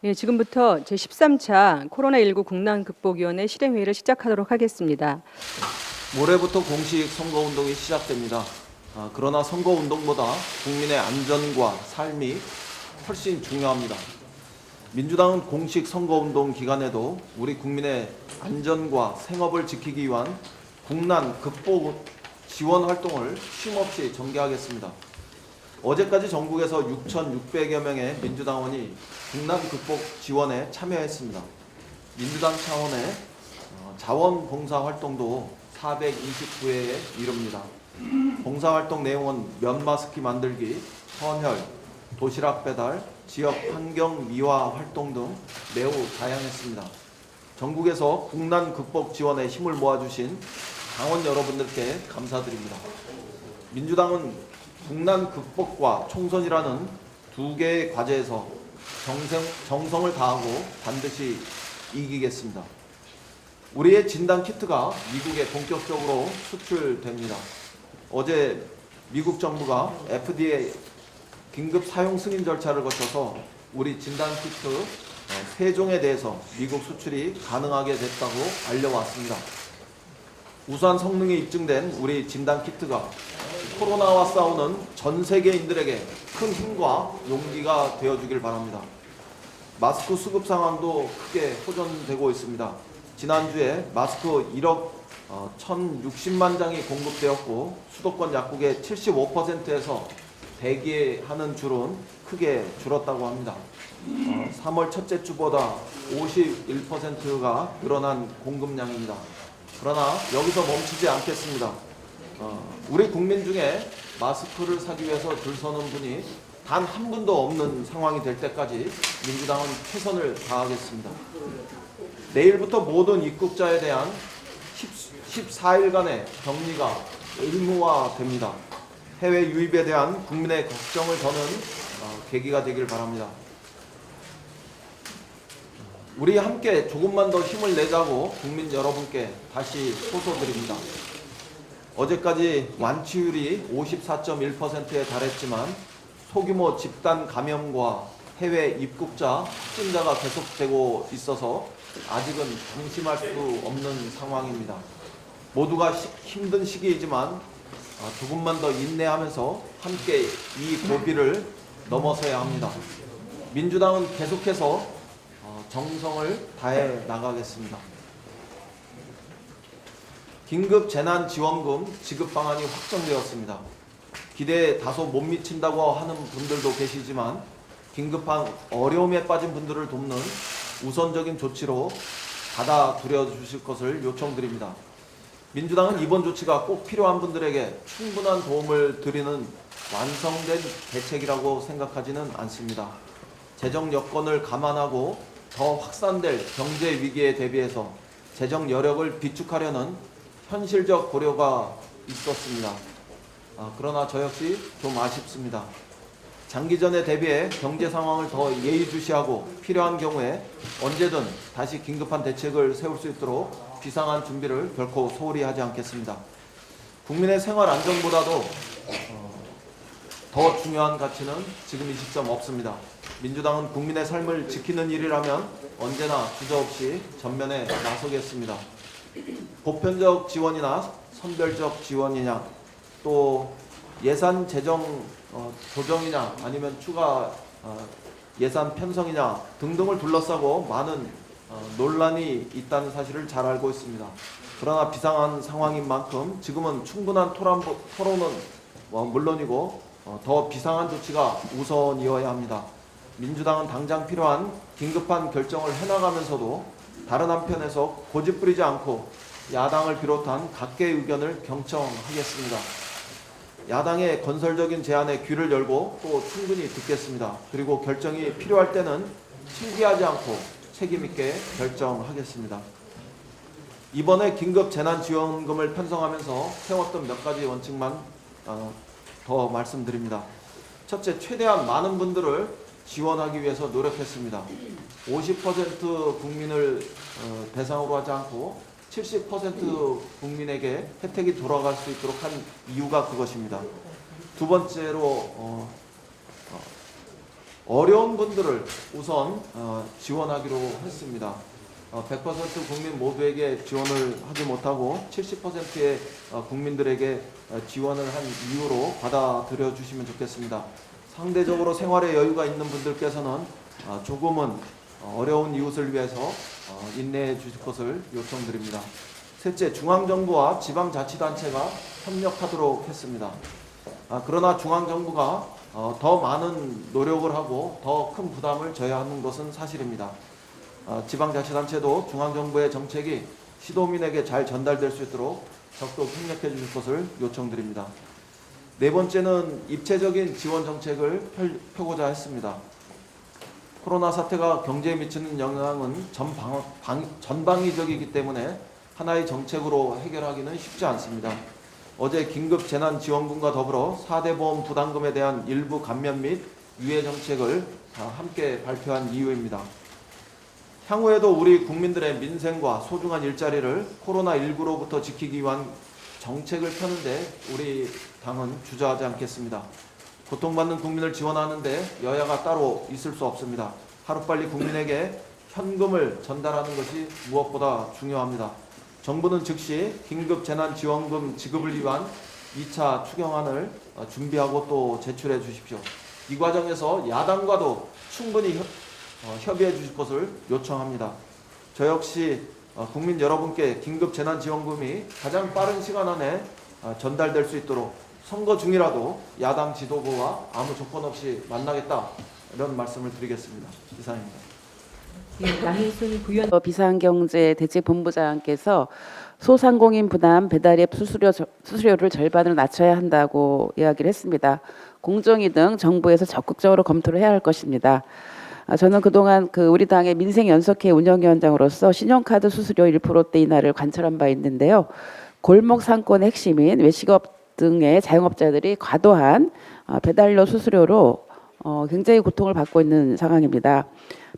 예, 지금부터 제13차 코로나19 국난극복위원회 실행회의를 시작하도록 하겠습니다. 모레부터 공식 선거운동이 시작됩니다. 그러나 선거운동보다 국민의 안전과 삶이 훨씬 중요합니다. 민주당은 공식 선거운동 기간에도 우리 국민의 안전과 생업을 지키기 위한 국난 극복 지원 활동을 쉼없이 전개하겠습니다. 어제까지 전국에서 6,600여 명의 민주당원이 국난 극복 지원에 참여했습니다. 민주당 차원의 자원봉사 활동도 429회에 이릅니다. 봉사활동 내용은 면 마스크 만들기, 헌혈, 도시락 배달, 지역 환경 미화 활동 등 매우 다양했습니다. 전국에서 국난 극복 지원에 힘을 모아주신 당원 여러분들께 감사드립니다. 민주당은 국난 극복과 총선이라는 두 개의 과제에서 정성을 다하고 반드시 이기겠습니다. 우리의 진단 키트가 미국에 본격적으로 수출됩니다. 어제 미국 정부가 FDA 긴급 사용 승인 절차를 거쳐서 우리 진단 키트 3종에 대해서 미국 수출이 가능하게 됐다고 알려왔습니다. 우수한 성능이 입증된 우리 진단 키트가 코로나와 싸우는 전 세계인들에게 큰 힘과 용기가 되어주길 바랍니다. 마스크 수급 상황도 크게 호전되고 있습니다. 지난주에 마스크 1억 1,060만 장이 공급되었고 수도권 약국의 75%에서 대기하는 줄은 크게 줄었다고 합니다. 3월 첫째 주보다 51%가 늘어난 공급량입니다. 그러나 여기서 멈추지 않겠습니다. 우리 국민 중에 마스크를 사기 위해서 줄 서는 분이 단 한 분도 없는 상황이 될 때까지 민주당은 최선을 다하겠습니다. 내일부터 모든 입국자에 대한 14일간의 격리가 의무화됩니다. 해외 유입에 대한 국민의 걱정을 저는 계기가 되길 바랍니다. 우리 함께 조금만 더 힘을 내자고 국민 여러분께 다시 호소드립니다. 어제까지 완치율이 54.1%에 달했지만 소규모 집단 감염과 해외 입국자 확진자가 계속되고 있어서 아직은 방심할 수 없는 상황입니다. 모두가 힘든 시기이지만 조금만 더 인내하면서 함께 이 고비를 넘어서야 합니다. 민주당은 계속해서 정성을 다해 나가겠습니다. 긴급 재난지원금 지급 방안이 확정되었습니다. 기대에 다소 못 미친다고 하는 분들도 계시지만 긴급한 어려움에 빠진 분들을 돕는 우선적인 조치로 받아들여 주실 것을 요청드립니다. 민주당은 이번 조치가 꼭 필요한 분들에게 충분한 도움을 드리는 완성된 대책이라고 생각하지는 않습니다. 재정 여건을 감안하고 더 확산될 경제 위기에 대비해서 재정 여력을 비축하려는 현실적 고려가 있었습니다. 그러나 저 역시 좀 아쉽습니다. 장기전에 대비해 경제 상황을 더 예의주시하고 필요한 경우에 언제든 다시 긴급한 대책을 세울 수 있도록 비상한 준비를 결코 소홀히 하지 않겠습니다. 국민의 생활 안전보다도 더 중요한 가치는 지금 이 시점 없습니다. 민주당은 국민의 삶을 지키는 일이라면 언제나 주저없이 전면에 나서겠습니다. 보편적 지원이나 선별적 지원이냐, 또 예산 재정 조정이냐, 아니면 추가 예산 편성이냐 등등을 둘러싸고 많은 논란이 있다는 사실을 잘 알고 있습니다. 그러나 비상한 상황인 만큼 지금은 충분한 토론은 물론이고 더 비상한 조치가 우선이어야 합니다. 민주당은 당장 필요한 긴급한 결정을 해나가면서도 다른 한편에서 고집 부리지 않고 야당을 비롯한 각계의 의견을 경청하겠습니다. 야당의 건설적인 제안에 귀를 열고 또 충분히 듣겠습니다. 그리고 결정이 필요할 때는 실기하지 않고 책임 있게 결정하겠습니다. 이번에 긴급 재난지원금을 편성하면서 세웠던 몇 가지 원칙만 더 말씀드립니다. 첫째, 최대한 많은 분들을 지원하기 위해서 노력했습니다. 50% 국민을 대상으로 하지 않고 70% 국민에게 혜택이 돌아갈 수 있도록 한 이유가 그것입니다. 두 번째로 어려운 분들을 우선 지원하기로 했습니다. 100% 국민 모두에게 지원을 하지 못하고 70%의 국민들에게 지원을 한 이유로 받아들여 주시면 좋겠습니다. 상대적으로 생활에 여유가 있는 분들께서는 조금은 어려운 이웃을 위해서 인내해 주실 것을 요청드립니다. 셋째, 중앙정부와 지방자치단체가 협력하도록 했습니다. 그러나 중앙정부가 더 많은 노력을 하고 더 큰 부담을 져야 하는 것은 사실입니다. 지방자치단체도 중앙정부의 정책이 시도민에게 잘 전달될 수 있도록 적극 협력해 주실 것을 요청드립니다. 네 번째는 입체적인 지원 정책을 펴고자 했습니다. 코로나 사태가 경제에 미치는 영향은 전방위적이기 때문에 하나의 정책으로 해결하기는 쉽지 않습니다. 어제 긴급 재난지원금과 더불어 4대 보험 부담금에 대한 일부 감면 및 유예 정책을 함께 발표한 이유입니다. 향후에도 우리 국민들의 민생과 소중한 일자리를 코로나19로부터 지키기 위한 정책을 펴는데 우리 당은 주저하지 않겠습니다. 고통받는 국민을 지원하는데 여야가 따로 있을 수 없습니다. 하루빨리 국민에게 현금을 전달하는 것이 무엇보다 중요합니다. 정부는 즉시 긴급재난지원금 지급을 위한 2차 추경안을 준비하고 또 제출해 주십시오. 이 과정에서 야당과도 충분히 협의해 주실 것을 요청합니다. 저 역시 국민 여러분께 긴급재난지원금이 가장 빠른 시간 안에 전달될 수 있도록 선거 중이라도 야당 지도부와 아무 조건 없이 만나겠다, 이런 말씀을 드리겠습니다. 이상입니다. 양희순 부위원. 비상경제대책본부장께서 소상공인 부담 배달앱 수수료를 절반으로 낮춰야 한다고 이야기를 했습니다. 공정위 등 정부에서 적극적으로 검토를 해야 할 것입니다. 저는 그동안 우리 당의 민생연석회 운영위원장으로서 신용카드 수수료 1%대 인하를 관철한 바 있는데요. 골목 상권의 핵심인 외식업 등의 자영업자들이 과도한 배달료 수수료로 굉장히 고통을 받고 있는 상황입니다.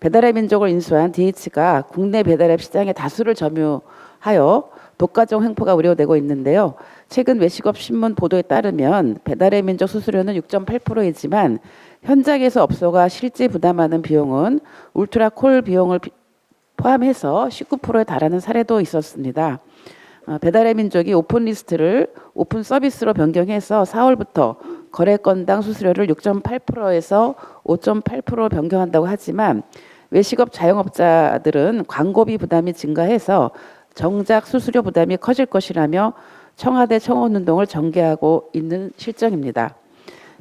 배달의 민족을 인수한 DH가 국내 배달앱 시장의 다수를 점유하여 독과점 횡포가 우려되고 있는데요. 최근 외식업 신문 보도에 따르면 배달의 민족 수수료는 6.8%이지만 현장에서 업소가 실제 부담하는 비용은 울트라콜 비용을 포함해서 19%에 달하는 사례도 있었습니다. 배달의 민족이 오픈 리스트를 오픈 서비스로 변경해서 4월부터 거래건당 수수료를 6.8%에서 5.8% 변경한다고 하지만 외식업 자영업자들은 광고비 부담이 증가해서 정작 수수료 부담이 커질 것이라며 청와대 청원운동을 전개하고 있는 실정입니다.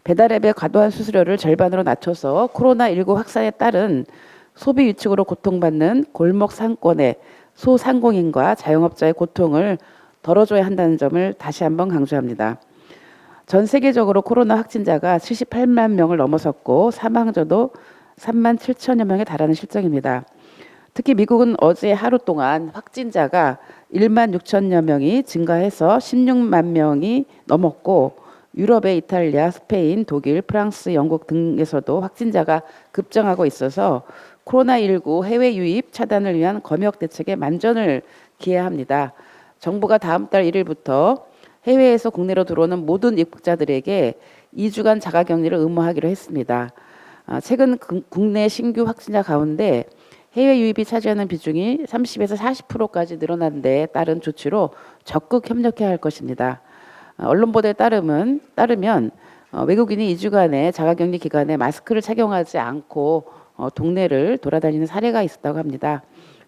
배달앱의 과도한 수수료를 절반으로 낮춰서 코로나19 확산에 따른 소비 위축으로 고통받는 골목 상권의 소상공인과 자영업자의 고통을 덜어줘야 한다는 점을 다시 한번 강조합니다. 전 세계적으로 코로나 확진자가 78만 명을 넘어섰고 사망자도 3만 7천여 명에 달하는 실정입니다. 특히 미국은 어제 하루 동안 확진자가 1만 6천여 명이 증가해서 16만 명이 넘었고 유럽의 이탈리아, 스페인, 독일, 프랑스, 영국 등에서도 확진자가 급증하고 있어서 코로나19 해외 유입 차단을 위한 검역 대책에 만전을 기해야 합니다. 정부가 다음 달 1일부터 해외에서 국내로 들어오는 모든 입국자들에게 2주간 자가격리를 의무하기로 했습니다. 최근 국내 신규 확진자 가운데 해외 유입이 차지하는 비중이 30에서 40%까지 늘어난 데 따른 조치로 적극 협력해야 할 것입니다. 언론 보도에 따르면 외국인이 2주간의 자가격리 기간에 마스크를 착용하지 않고 동네를 돌아다니는 사례가 있었다고 합니다.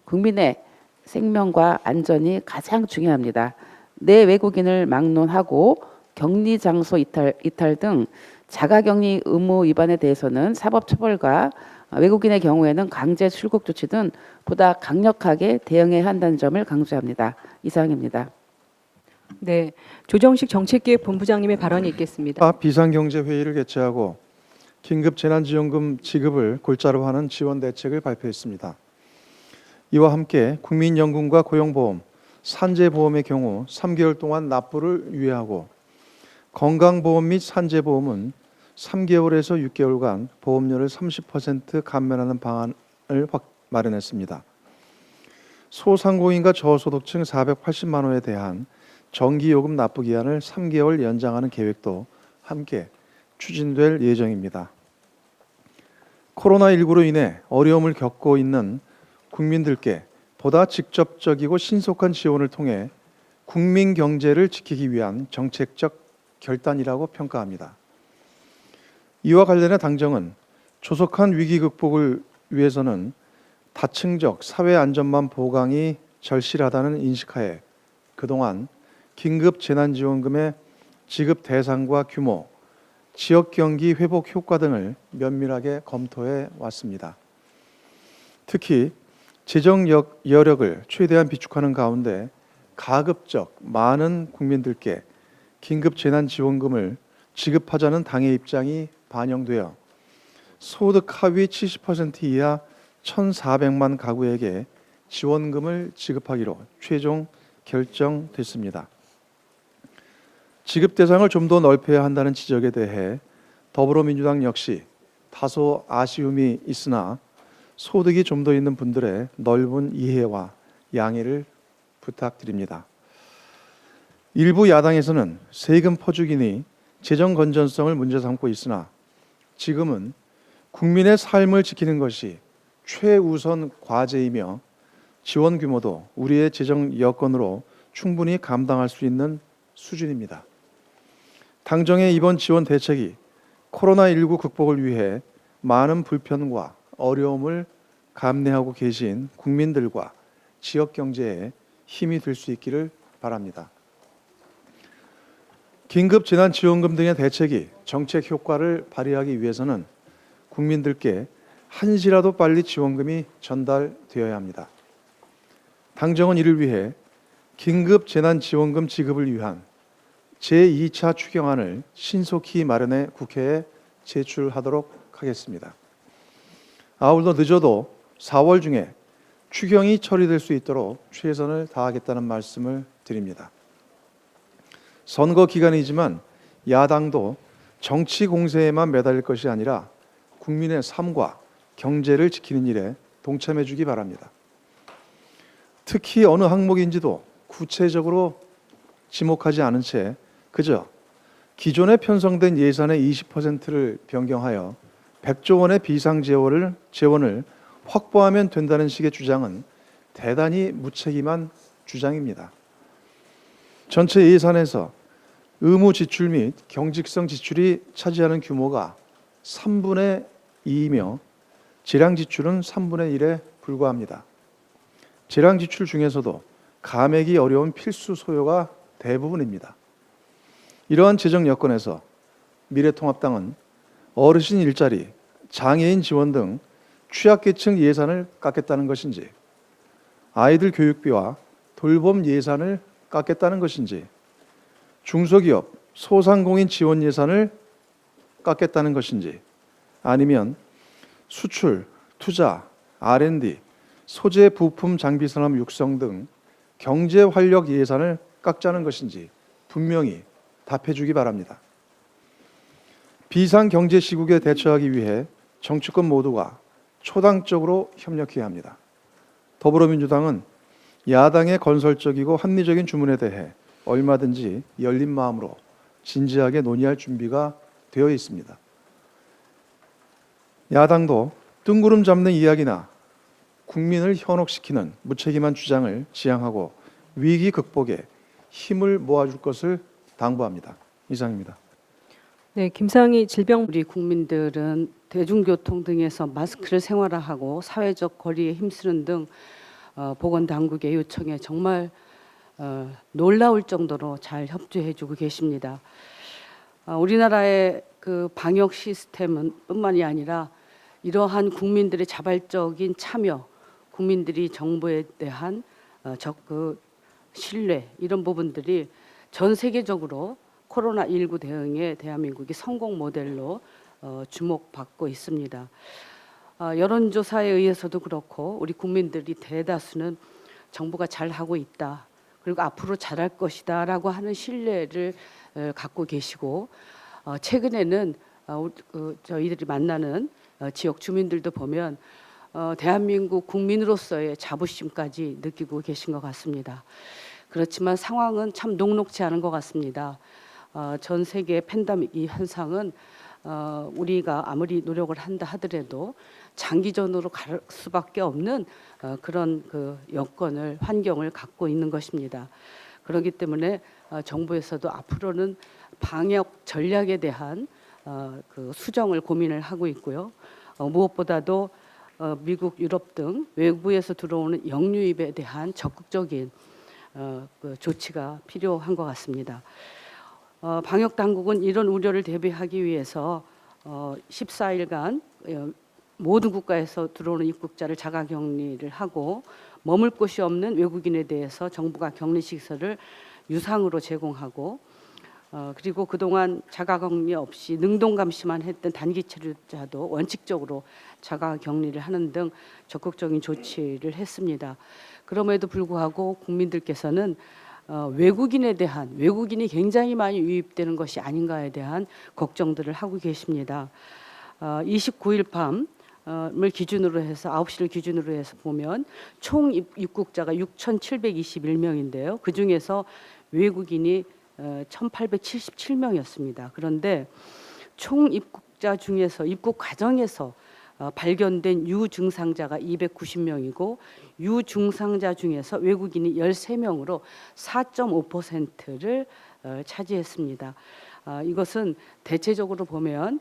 국민의 생명과 안전이 가장 중요합니다. 내 외국인을 막론하고 격리 장소 이탈 등 자가격리 의무 위반에 대해서는 사법처벌과 외국인의 경우에는 강제 출국 조치 등 보다 강력하게 대응해야 한다는 점을 강조합니다. 이상입니다. 네, 조정식 정책기획본부장님의 발언이 있겠습니다. 비상경제회의를 개최하고 긴급재난지원금 지급을 골자로 하는 지원 대책을 발표했습니다. 이와 함께 국민연금과 고용보험, 산재보험의 경우 3개월 동안 납부를 유예하고 건강보험 및 산재보험은 3개월에서 6개월간 보험료를 30% 감면하는 방안을 마련했습니다. 소상공인과 저소득층 480만 호에 대한 정기요금 납부 기한을 3개월 연장하는 계획도 함께 추진될 예정입니다. 코로나19로 인해 어려움을 겪고 있는 국민들께 보다 직접적이고 신속한 지원을 통해 국민 경제를 지키기 위한 정책적 결단이라고 평가합니다. 이와 관련해 당정은 조속한 위기 극복을 위해서는 다층적 사회 안전망 보강이 절실하다는 인식하에 그동안 긴급 재난지원금의 지급 대상과 규모, 지역 경기 회복 효과 등을 면밀하게 검토해 왔습니다. 특히 재정 여력을 최대한 비축하는 가운데 가급적 많은 국민들께 긴급 재난지원금을 지급하자는 당의 입장이 반영되어 소득 하위 70% 이하 1,400만 가구에게 지원금을 지급하기로 최종 결정됐습니다. 지급 대상을 좀 더 넓혀야 한다는 지적에 대해 더불어민주당 역시 다소 아쉬움이 있으나 소득이 좀 더 있는 분들의 넓은 이해와 양해를 부탁드립니다. 일부 야당에서는 세금 퍼주기니 재정 건전성을 문제 삼고 있으나 지금은 국민의 삶을 지키는 것이 최우선 과제이며 지원 규모도 우리의 재정 여건으로 충분히 감당할 수 있는 수준입니다. 당정의 이번 지원 대책이 코로나19 극복을 위해 많은 불편과 어려움을 감내하고 계신 국민들과 지역 경제에 힘이 될 수 있기를 바랍니다. 긴급 재난지원금 등의 대책이 정책 효과를 발휘하기 위해서는 국민들께 한시라도 빨리 지원금이 전달되어야 합니다. 당정은 이를 위해 긴급 재난지원금 지급을 위한 제2차 추경안을 신속히 마련해 국회에 제출하도록 하겠습니다. 아울러 늦어도 4월 중에 추경이 처리될 수 있도록 최선을 다하겠다는 말씀을 드립니다. 선거 기간이지만 야당도 정치 공세에만 매달릴 것이 아니라 국민의 삶과 경제를 지키는 일에 동참해 주기 바랍니다. 특히 어느 항목인지도 구체적으로 지목하지 않은 채 그저 기존에 편성된 예산의 20%를 변경하여 100조 원의 비상재원을 확보하면 된다는 식의 주장은 대단히 무책임한 주장입니다. 전체 예산에서 의무 지출 및 경직성 지출이 차지하는 규모가 3분의 2이며 재량 지출은 3분의 1에 불과합니다. 재량 지출 중에서도 감액이 어려운 필수 소요가 대부분입니다. 이러한 재정 여건에서 미래통합당은 어르신 일자리, 장애인 지원 등 취약계층 예산을 깎겠다는 것인지, 아이들 교육비와 돌봄 예산을 깎겠다는 것인지, 중소기업, 소상공인 지원 예산을 깎겠다는 것인지, 아니면 수출, 투자, R&D, 소재 부품 장비 산업 육성 등 경제 활력 예산을 깎자는 것인지 분명히 답해주기 바랍니다. 비상경제 시국에 대처하기 위해 정치권 모두가 초당적으로 협력해야 합니다. 더불어민주당은 야당의 건설적이고 합리적인 주문에 대해 얼마든지 열린 마음으로 진지하게 논의할 준비가 되어 있습니다. 야당도 뜬구름 잡는 이야기나 국민을 현혹시키는 무책임한 주장을 지양하고 위기 극복에 힘을 모아줄 것을 당부합니다. 이상입니다. 네, 김상희 질병 우리 국민들은 대중교통 등에서 마스크를 생활화하고 사회적 거리에 힘쓰는 등 보건당국의 요청에 정말 놀라울 정도로 잘 협조해주고 계십니다. 우리나라의 그 방역 시스템은 뿐만이 아니라 이러한 국민들의 자발적인 참여, 국민들이 정부에 대한 신뢰 이런 부분들이 전 세계적으로 코로나19 대응에 대한민국이 성공 모델로 주목받고 있습니다. 여론조사에 의해서도 그렇고 우리 국민들이 대다수는 정부가 잘하고 있다. 그리고 앞으로 잘할 것이다 라고 하는 신뢰를 갖고 계시고 최근에는 저희들이 만나는 지역 주민들도 보면 대한민국 국민으로서의 자부심까지 느끼고 계신 것 같습니다. 그렇지만 상황은 참 녹록지 않은 것 같습니다. 전 세계 팬데믹 이 현상은 우리가 아무리 노력을 한다 하더라도 장기전으로 갈 수밖에 없는 그런 그 여건을 환경을 갖고 있는 것입니다. 그렇기 때문에 정부에서도 앞으로는 방역 전략에 대한 그 수정을 고민을 하고 있고요. 무엇보다도 미국, 유럽 등 외부에서 들어오는 역류입에 대한 적극적인 그 조치가 필요한 것 같습니다. 방역 당국은 이런 우려를 대비하기 위해서 14일간 모든 국가에서 들어오는 입국자를 자가격리를 하고 머물 곳이 없는 외국인에 대해서 정부가 격리 시설을 유상으로 제공하고 그리고 그동안 자가격리 없이 능동감시만 했던 단기 체류자도 원칙적으로 자가격리를 하는 등 적극적인 조치를 했습니다. 그럼에도 불구하고 국민들께서는 외국인이 굉장히 많이 유입되는 것이 아닌가에 대한 걱정들을 하고 계십니다. 29일 밤을 기준으로 해서 9시를 기준으로 해서 보면 총 입국자가 6,721명인데요. 그 중에서 외국인이 1,877명이었습니다. 그런데 총 입국자 중에서 입국 과정에서 발견된 유증상자가 290명이고 유증상자 중에서 외국인이 13명으로 4.5%를 차지했습니다. 이것은 대체적으로 보면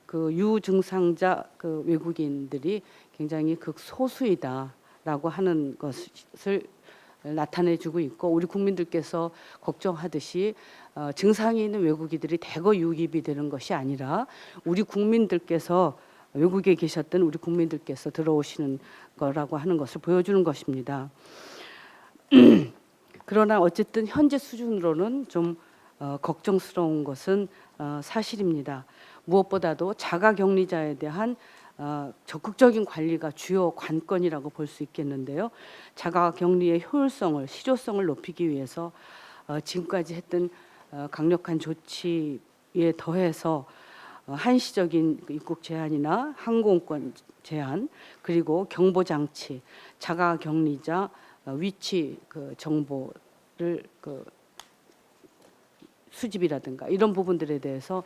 그 유증상자 그 외국인들이 굉장히 극소수이다라고 하는 것을 나타내주고 있고 우리 국민들께서 걱정하듯이 증상이 있는 외국인들이 대거 유입이 되는 것이 아니라 우리 국민들께서 외국에 계셨던 우리 국민들께서 들어오시는 거라고 하는 것을 보여주는 것입니다. 그러나 어쨌든 현재 수준으로는 좀 걱정스러운 것은 사실입니다. 무엇보다도 자가격리자에 대한 적극적인 관리가 주요 관건이라고 볼 수 있겠는데요. 자가격리의 효율성을, 실효성을 높이기 위해서 지금까지 했던 강력한 조치에 더해서 한시적인 입국 제한이나 항공권 제한 그리고 경보 장치, 자가격리자 위치 그 정보를 그 수집이라든가 이런 부분들에 대해서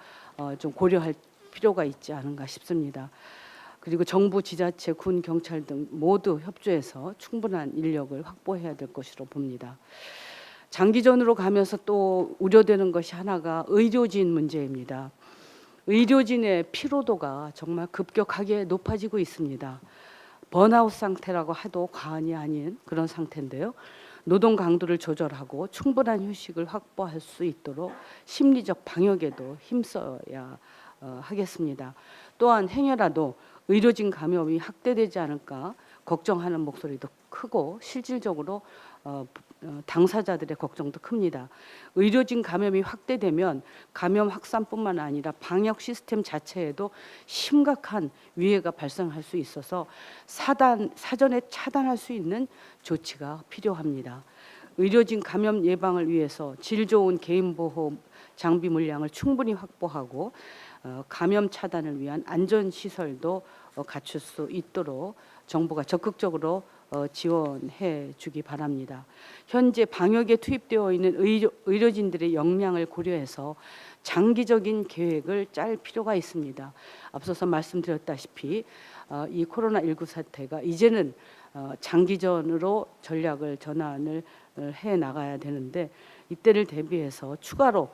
좀 고려할 필요가 있지 않은가 싶습니다. 그리고 정부, 지자체, 군, 경찰 등 모두 협조해서 충분한 인력을 확보해야 될 것으로 봅니다. 장기전으로 가면서 또 우려되는 것이 하나가 의료진 문제입니다. 의료진의 피로도가 정말 급격하게 높아지고 있습니다. 번아웃 상태라고 해도 과언이 아닌 그런 상태인데요. 노동 강도를 조절하고 충분한 휴식을 확보할 수 있도록 심리적 방역에도 힘써야 하겠습니다. 또한 행여라도 의료진 감염이 확대되지 않을까 걱정하는 목소리도 크고 실질적으로 당사자들의 걱정도 큽니다. 의료진 감염이 확대되면 감염 확산뿐만 아니라 방역 시스템 자체에도 심각한 위해가 발생할 수 있어서 사전에 차단할 수 있는 조치가 필요합니다. 의료진 감염 예방을 위해서 질 좋은 개인보호 장비 물량을 충분히 확보하고 감염 차단을 위한 안전시설도 갖출 수 있도록 정부가 적극적으로 지원해 주기 바랍니다. 현재 방역에 투입되어 있는 의료진들의 역량을 고려해서 장기적인 계획을 짤 필요가 있습니다. 앞서서 말씀드렸다시피 이 코로나19 사태가 이제는 장기전으로 전략을 전환을 해 나가야 되는데 이때를 대비해서 추가로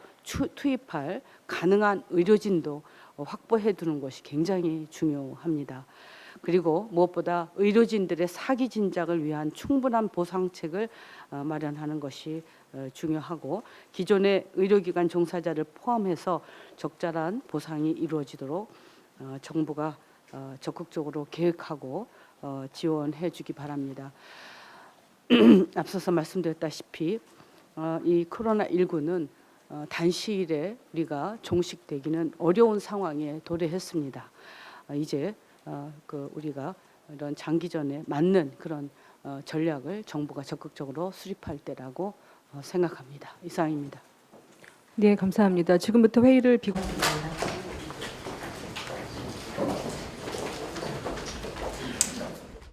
투입할 가능한 의료진도 확보해 두는 것이 굉장히 중요합니다. 그리고 무엇보다 의료진들의 사기 진작을 위한 충분한 보상책을 마련하는 것이 중요하고 기존의 의료기관 종사자를 포함해서 적절한 보상이 이루어지도록 정부가 적극적으로 계획하고 지원해 주기 바랍니다. 앞서서 말씀드렸다시피 이 코로나19는 단시일에 우리가 종식되기는 어려운 상황에 도래했습니다. 이제 우리가 이런 장기전에 맞는 그런 전략을 정부가 적극적으로 수립할 때라고 생각합니다. 이상입니다. 네, 감사합니다. 지금부터 회의를 비공개합니다.